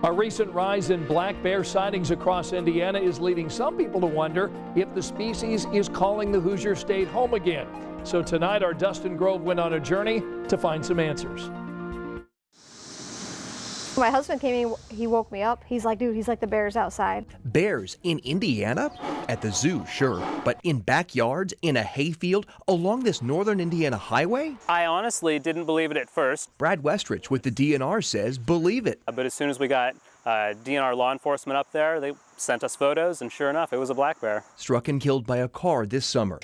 A recent rise in black bear sightings across Indiana is leading some people to wonder if the species is calling the Hoosier State home again. So tonight, our Dustin Grove went on a journey to find some answers. My husband came in, he woke me up. He's like, dude, he's like the bears outside. Bears in Indiana? At the zoo, sure, but in backyards, in a hayfield, along this northern Indiana highway? I honestly didn't believe it at first. Brad Westrich with the DNR says believe it. But as soon as we got DNR law enforcement up there, they sent us photos, and sure enough, it was a black bear. Struck and killed by a car this summer.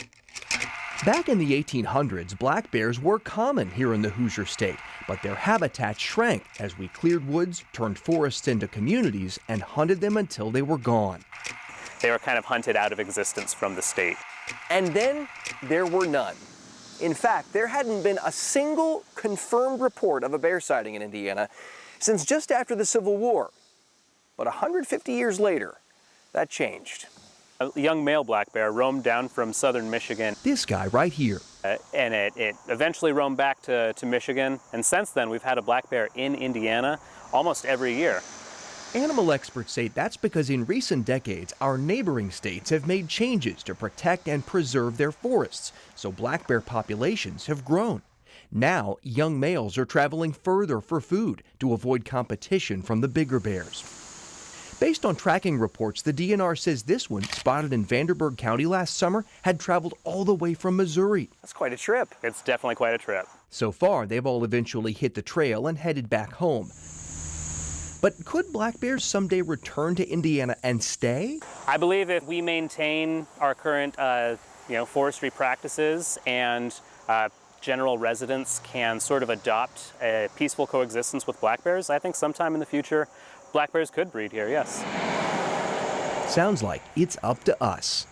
Back in the 1800s, black bears were common here in the Hoosier State, but their habitat shrank as we cleared woods, turned forests into communities, and hunted them until they were gone. They were kind of hunted out of existence from the state. And then there were none. In fact, there hadn't been a single confirmed report of a bear sighting in Indiana since just after the Civil War. But 150 years later, that changed. A young male black bear roamed down from southern Michigan. This guy right here. And it eventually roamed back to Michigan. And since then, we've had a black bear in Indiana almost every year. Animal experts say that's because in recent decades, our neighboring states have made changes to protect and preserve their forests, so black bear populations have grown. Now, young males are traveling further for food to avoid competition from the bigger bears. Based on tracking reports, the DNR says this one, spotted in Vanderburgh County last summer, had traveled all the way from Missouri. That's quite a trip. It's definitely quite a trip. So far, they've all eventually hit the trail and headed back home. But could black bears someday return to Indiana and stay? I believe if we maintain our current forestry practices and general residents can sort of adopt a peaceful coexistence with black bears, I think sometime in the future, black bears could breed here, yes. Sounds like it's up to us.